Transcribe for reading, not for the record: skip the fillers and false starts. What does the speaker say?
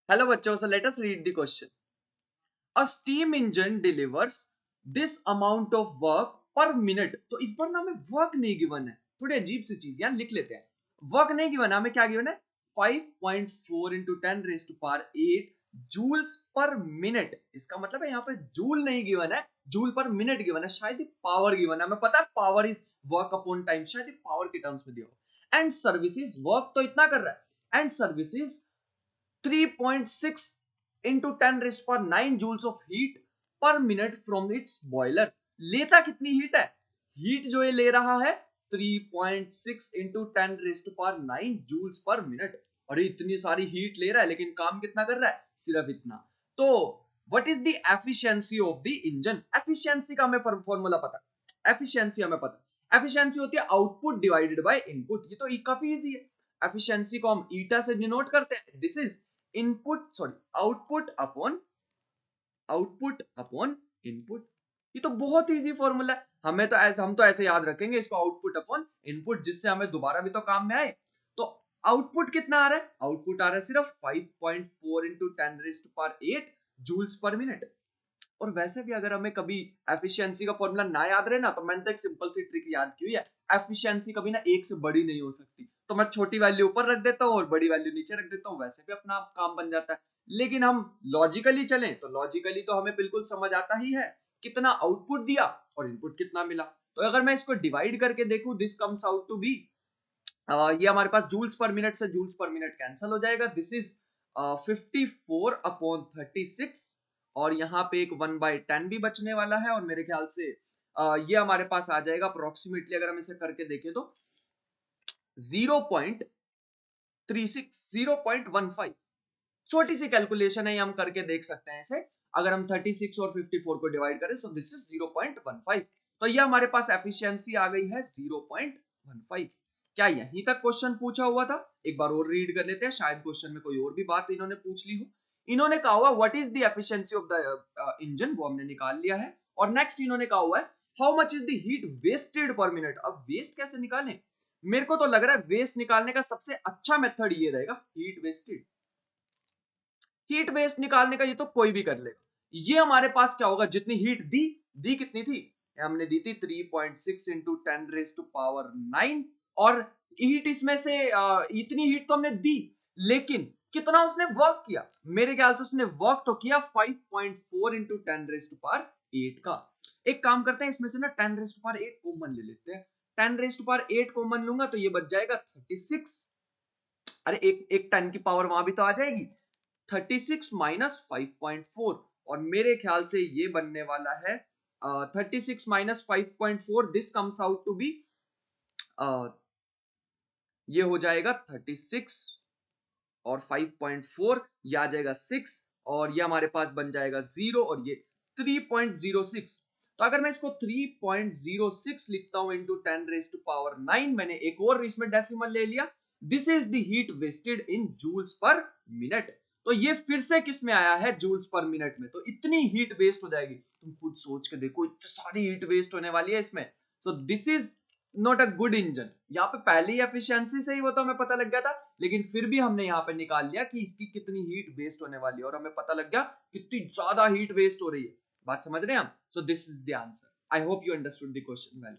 Hello बच्चों, so let us read the question. A steam engine delivers this amount of work per minute. तो इस पर ना हमें वर्क नहीं गिवन है, थोड़ी अजीब सी चीज यार लिख लेते हैं. वर्क नहीं गिवन है, हमें क्या गिवन है? 5.4 into 10 raised to power 8 joules per minute. इसका मतलब है यहाँ पे जूल नहीं गिवन है, जूल पर मिनट गिवन है. शायद पावर गिवन है, हमें पता है power is work upon time, शायद पावर के टर्म्स में दिया हो. एंड सर्विसेज वर्क तो इतना कर रहा है, and services 3.6 into 10 raised to power 9 joules of heat per minute from its boiler. लेता कितनी हीट है? हीट जो ये ले रहा है 3.6 into 10 raised to power 9 joules per minute. अरे इतनी सारी हीट ले रहा है लेकिन काम कितना कर रहा है? सिर्फ इतना. तो what is the efficiency of the engine? Efficiency का हमें फॉर्मूला पता है. एफिशिएंसी हमें पता है. एफिशिएंसी होती है आउटपुट डिवाइडेड बाय इनपुट. ये तो काफी इजी है. एफिशिएंसी को हम ईटा से डिनोट करते हैं. This is output upon input. ये तो बहुत इजी फॉर्मूला है. हम तो ऐसे याद रखेंगे इसको, आउटपुट अपॉन इनपुट, जिससे हमें दोबारा भी तो काम में आए. तो आउटपुट कितना आ रहा है? आउटपुट आ रहा है सिर्फ 5.4 into 10 raised to power 8 joules per minute. और वैसे भी अगर हमें कभी एफिशिएंसी का फॉर्मूला ना याद रहे ना, तो मैंने तो एक सिंपल सी ट्रिक याद की हुई है. एफिशिएंसी कभी ना एक से बड़ी नहीं हो सकती, तो मैं छोटी वैल्यू ऊपर रख देता हूँ और बड़ी वैल्यू नीचे रख देता हूँ, वैसे भी अपना काम बन जाता है. लेकिन हम लॉजिकली चलें तो लॉजिकली तो हमें बिल्कुल समझ आता ही है कितना आउटपुट दिया और इनपुट कितना मिला. तो अगर मैं इसको डिवाइड करके देखूं, this comes out to be, ये हमारे पास जूल्स पर मिनट से जूल्स पर मिनट कैंसिल हो जाएगा. दिस इज 54/36 और यहाँ पे एक 1/10 भी बचने वाला है. और मेरे ख्याल से ये हमारे पास आ जाएगा अप्रोक्सीमेटली, अगर हम इसे करके देखें तो 0.36 0.15. छोटी सी कैलकुलेशन है, ये हम करके देख सकते हैं इसे. अगर हम 36 और 54 को डिवाइड करें तो दिस इज 0.15. तो ये हमारे पास एफिशिएंसी आ गई है 0.15. क्या यहीं तक क्वेश्चन पूछा हुआ था? एक बार और रीड कर लेते हैं, शायद क्वेश्चन में कोई और भी बात इन्होंने पूछ ली हो. इन्होंने कहा हुआ what is the efficiency of the engine, वो हमने निकाल लिया है. और नेक्स्ट इन्होंने कहा हुआ है how much is the heat wasted per minute. अब वेस्ट कैसे निकालें? मेरे को तो लग रहा है वेस्ट निकालने का सबसे अच्छा मेथड ये रहेगा हीट वेस्टेड. हीट वेस्ट निकालने का ये तो कोई भी कर लेगा. ये हमारे पास क्या होगा, जितनी हीट दी कितनी थी? हमने दी थी 3.6 into 10 raised to power 9. और हीट इसमें से इतनी हीट तो हमने दी, लेकिन कितना उसने वर्क किया? मेरे ख्याल से उसने वर्क तो किया 5.4 into 10 raised to power 8 का. एक काम करते हैं, इसमें से ना 10 raised to power 8 कॉमन ले लेते हैं. 10 raised to power 8 कॉमन लूंगा तो ये बच जाएगा 36. अरे एक 10 की पावर वहां भी तो आ जाएगी. 36 माइनस 5.4, और मेरे ख्याल से ये बनने वाला है 36 minus 5.4. This comes out to be, ये हो जाएगा 36 और 5.4, ये आ जाएगा 6, और ये हमारे पास बन जाएगा 0, और ये 3.06. तो अगर मैं इसको 3.06 लिखता हूं इंटू 10 रेज टू पावर 9, मैंने एक और इसमें डेसिमल ले लिया. This is the heat wasted in joules per minute. तो ये फिर से किस में आया है? जूल्स पर मिनट में. तो इतनी हीट वेस्ट हो जाएगी, तुम खुद सोच के देखो, इतनी सारी हीट वेस्ट होने वाली है इसमें. So this is not a good engine. यहाँ पे पहले ही एफिशिएंसी से ही वो तो हमें पता लग गया था, लेकिन फिर भी हमने यहाँ पे निकाल लिया कि इसकी कितनी हीट वेस्ट होने वाली है, और हमें पता लग गया कितनी ज्यादा हीट वेस्ट हो रही है. बात समझ रहे हैं हम? So this is the answer. I hope you understood the question well.